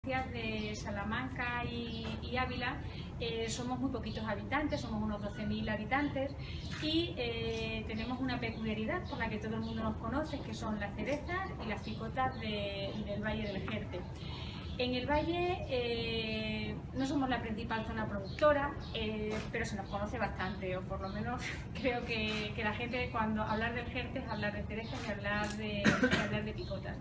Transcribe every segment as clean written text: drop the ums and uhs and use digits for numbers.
De Salamanca y Ávila somos muy poquitos habitantes, somos unos 12.000 habitantes y tenemos una peculiaridad por la que todo el mundo nos conoce, que son las cerezas y las picotas del Valle del Jerte. En el valle no somos la principal zona productora, pero se nos conoce bastante, o por lo menos creo que la gente cuando hablar del Jerte es hablar de cerezas y hablar de picotas.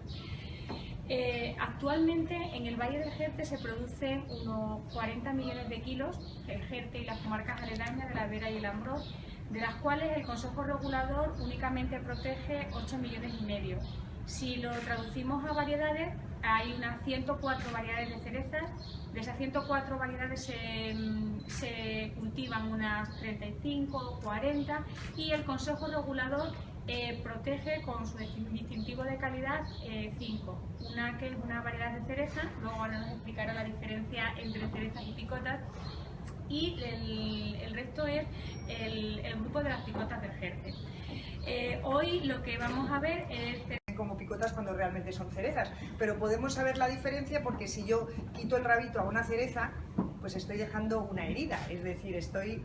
Actualmente en el Valle del Jerte se producen unos 40 millones de kilos, el Jerte y las comarcas aledañas de la Vera y el Ambrós, de las cuales el Consejo Regulador únicamente protege 8,5 millones. Si lo traducimos a variedades, hay unas 104 variedades de cerezas. De esas 104 variedades se cultivan unas 35 o 40 y el Consejo Regulador protege con su distintivo de calidad 5. Una que es una variedad de cereza, luego ahora nos explicará la diferencia entre cerezas y picotas, y el resto es el grupo de las picotas del Jerte. Hoy lo que vamos a ver es como picotas cuando realmente son cerezas, pero podemos saber la diferencia porque si yo quito el rabito a una cereza, pues estoy dejando una herida, es decir,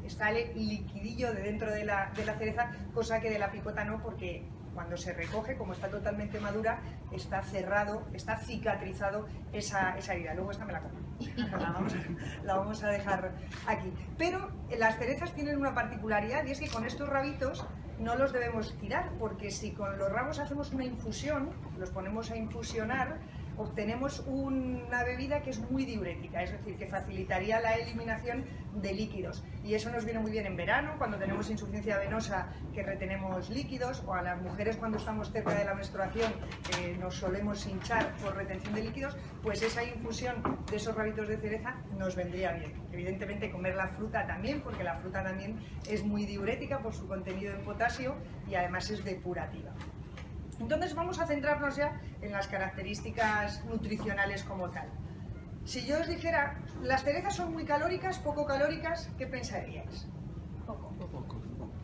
sale liquidillo de dentro de la cereza, cosa que de la picota no, porque cuando se recoge, como está totalmente madura, está cerrado, está cicatrizado esa herida. Luego esta me la como, la vamos a dejar aquí. Pero las cerezas tienen una particularidad y es que con estos rabitos no los debemos tirar, porque si con los rabos hacemos una infusión, los ponemos a infusionar, obtenemos una bebida que es muy diurética, es decir, que facilitaría la eliminación de líquidos. Y eso nos viene muy bien en verano, cuando tenemos insuficiencia venosa, que retenemos líquidos, o a las mujeres cuando estamos cerca de la menstruación nos solemos hinchar por retención de líquidos, pues esa infusión de esos rabitos de cereza nos vendría bien. Evidentemente comer la fruta también, porque la fruta también es muy diurética por su contenido en potasio y además es depurativa. Entonces vamos a centrarnos ya en las características nutricionales como tal. Si yo os dijera, ¿las cerezas son muy calóricas, poco calóricas? ¿Qué pensaríais? Poco.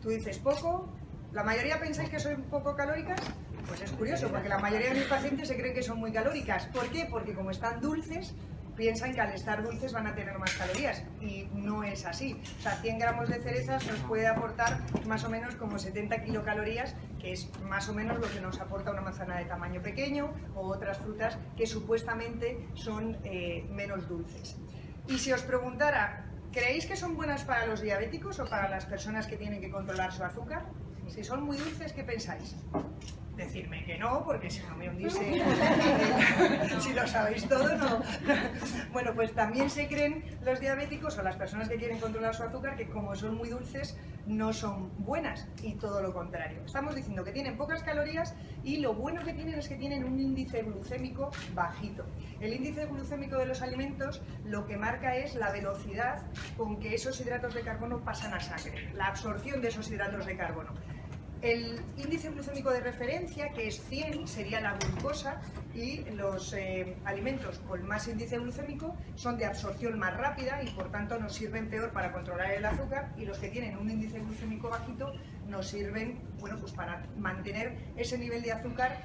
Tú dices poco, ¿la mayoría pensáis que son poco calóricas? Pues es curioso, porque la mayoría de mis pacientes se creen que son muy calóricas. ¿Por qué? Porque como están dulces, piensan que al estar dulces van a tener más calorías y no es así. O sea, 100 gramos de cerezas nos puede aportar más o menos como 70 kilocalorías, que es más o menos lo que nos aporta una manzana de tamaño pequeño o otras frutas que supuestamente son menos dulces. Y si os preguntara, ¿creéis que son buenas para los diabéticos o para las personas que tienen que controlar su azúcar? Si son muy dulces, ¿qué pensáis? Decirme que no, porque si no me hundís, si lo sabéis todo, no. Bueno, pues también se creen los diabéticos o las personas que quieren controlar su azúcar que como son muy dulces no son buenas, y todo lo contrario. Estamos diciendo que tienen pocas calorías y lo bueno que tienen es que tienen un índice glucémico bajito. El índice glucémico de los alimentos lo que marca es la velocidad con que esos hidratos de carbono pasan a sangre, la absorción de esos hidratos de carbono. El índice glucémico de referencia, que es 100, sería la glucosa, y los alimentos con más índice glucémico son de absorción más rápida y por tanto nos sirven peor para controlar el azúcar, y los que tienen un índice glucémico bajito nos sirven, bueno, pues para mantener ese nivel de azúcar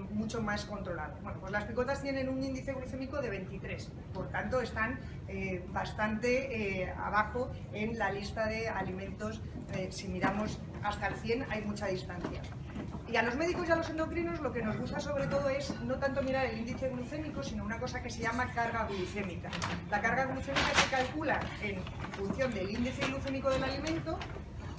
mucho más controlado. Bueno, pues las picotas tienen un índice glucémico de 23, por tanto están bastante abajo en la lista de alimentos. Si miramos hasta el 100 hay mucha distancia. Y a los médicos y a los endocrinos lo que nos gusta sobre todo es no tanto mirar el índice glucémico, sino una cosa que se llama carga glucémica. La carga glucémica se calcula en función del índice glucémico del alimento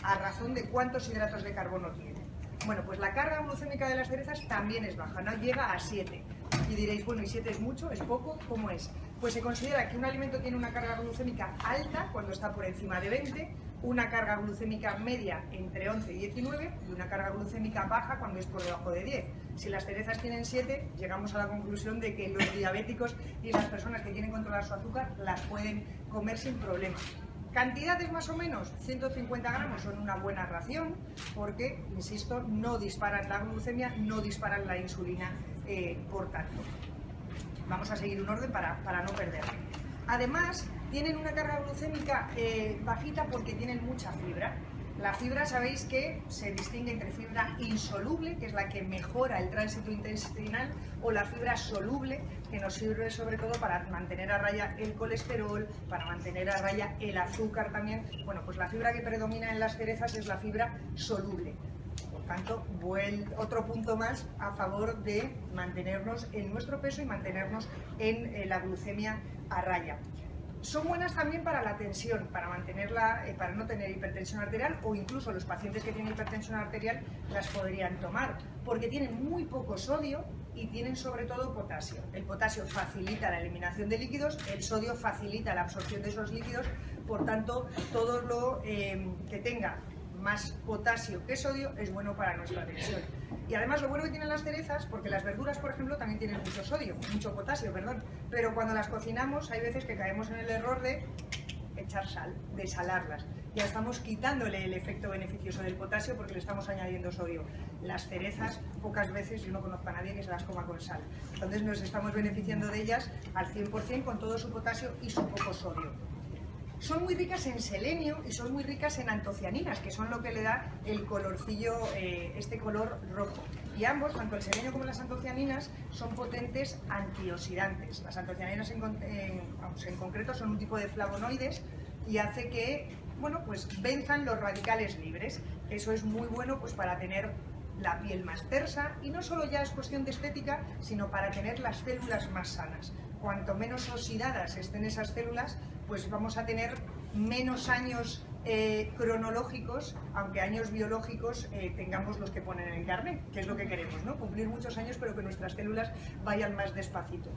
a razón de cuántos hidratos de carbono tiene. Bueno, pues la carga glucémica de las cerezas también es baja, no llega a 7. Y diréis, bueno, ¿y 7 es mucho? ¿Es poco? ¿Cómo es? Pues se considera que un alimento tiene una carga glucémica alta cuando está por encima de 20, una carga glucémica media entre 11 y 19 y una carga glucémica baja cuando es por debajo de 10. Si las cerezas tienen 7, llegamos a la conclusión de que los diabéticos y las personas que quieren controlar su azúcar las pueden comer sin problema. Cantidades más o menos, 150 gramos son una buena ración porque, insisto, no disparan la glucemia, no disparan la insulina, por tanto. Vamos a seguir un orden para no perderlo. Además, tienen una carga glucémica bajita porque tienen mucha fibra. La fibra, sabéis que se distingue entre fibra insoluble, que es la que mejora el tránsito intestinal, o la fibra soluble, que nos sirve sobre todo para mantener a raya el colesterol, para mantener a raya el azúcar también. Bueno, pues la fibra que predomina en las cerezas es la fibra soluble. Por tanto, otro punto más a favor de mantenernos en nuestro peso y mantenernos en la glucemia a raya. Son buenas también para la tensión, para mantenerla, para no tener hipertensión arterial, o incluso los pacientes que tienen hipertensión arterial las podrían tomar, porque tienen muy poco sodio y tienen sobre todo potasio. El potasio facilita la eliminación de líquidos, el sodio facilita la absorción de esos líquidos, por tanto, todo lo que tenga más potasio que sodio es bueno para nuestra tensión. Y además lo bueno que tienen las cerezas, porque las verduras, por ejemplo, también tienen mucho potasio, pero cuando las cocinamos hay veces que caemos en el error de echar sal, de salarlas. Ya estamos quitándole el efecto beneficioso del potasio porque le estamos añadiendo sodio. Las cerezas, pocas veces, yo no conozco a nadie que se las coma con sal. Entonces nos estamos beneficiando de ellas al 100% con todo su potasio y su poco sodio. Son muy ricas en selenio y son muy ricas en antocianinas, que son lo que le da el colorcillo, este color rojo. Y ambos, tanto el selenio como las antocianinas, son potentes antioxidantes. Las antocianinas en concreto son un tipo de flavonoides y hace que, bueno, pues venzan los radicales libres. Eso es muy bueno pues para tener la piel más tersa, y no solo ya es cuestión de estética, sino para tener las células más sanas. Cuanto menos oxidadas estén esas células, pues vamos a tener menos años cronológicos, aunque años biológicos tengamos los que ponen en el carnet, que es lo que queremos, ¿no? Cumplir muchos años, pero que nuestras células vayan más despacito.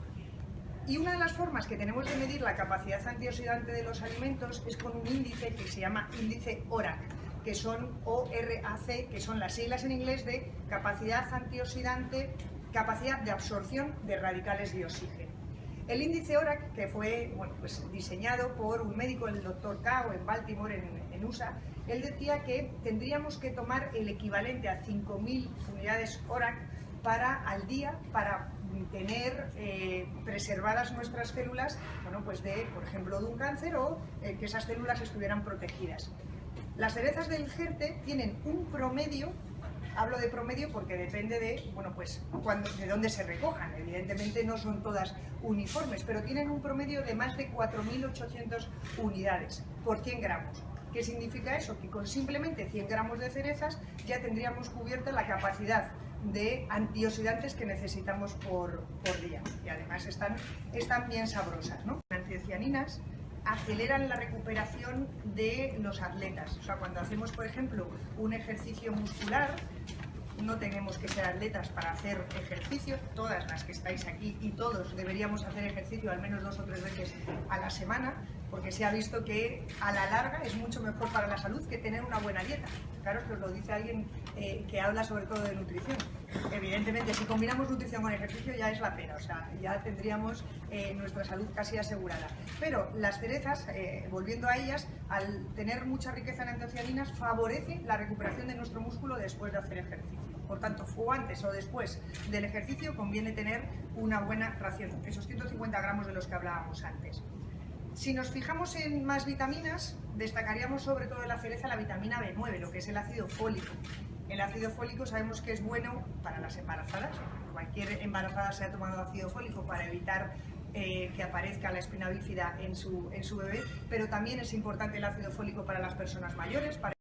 Y una de las formas que tenemos de medir la capacidad antioxidante de los alimentos es con un índice que se llama índice ORAC, que son ORAC, que son las siglas en inglés de capacidad antioxidante, capacidad de absorción de radicales de oxígeno. El índice ORAC, que fue pues diseñado por un médico, el Dr. Cao, en Baltimore, en USA, él decía que tendríamos que tomar el equivalente a 5.000 unidades ORAC al día para tener preservadas nuestras células, pues por ejemplo, de un cáncer, o que esas células estuvieran protegidas. Las cerezas del Jerte tienen un promedio. Hablo de promedio porque depende de, de dónde se recojan. Evidentemente no son todas uniformes, pero tienen un promedio de más de 4.800 unidades por 100 gramos. ¿Qué significa eso? Que con simplemente 100 gramos de cerezas ya tendríamos cubierta la capacidad de antioxidantes que necesitamos por día. Y además están bien sabrosas, ¿no? Las antocianinas aceleran la recuperación de los atletas. O sea, cuando hacemos, por ejemplo, un ejercicio muscular, no tenemos que ser atletas para hacer ejercicio. Todas las que estáis aquí y todos deberíamos hacer ejercicio al menos 2 o 3 veces a la semana, porque se ha visto que a la larga es mucho mejor para la salud que tener una buena dieta. Claro, que os lo dice alguien que habla sobre todo de nutrición. Evidentemente, si combinamos nutrición con ejercicio ya es la pena, o sea, ya tendríamos nuestra salud casi asegurada. Pero las cerezas, volviendo a ellas, al tener mucha riqueza en antocianinas, favorece la recuperación de nuestro músculo después de hacer ejercicio. Por tanto, o antes o después del ejercicio conviene tener una buena ración, esos 150 gramos de los que hablábamos antes. Si nos fijamos en más vitaminas, destacaríamos sobre todo en la cereza la vitamina B9, lo que es el ácido fólico. El ácido fólico sabemos que es bueno para las embarazadas. Cualquier embarazada se ha tomado ácido fólico para evitar que aparezca la espina bífida en su bebé, pero también es importante el ácido fólico para las personas mayores,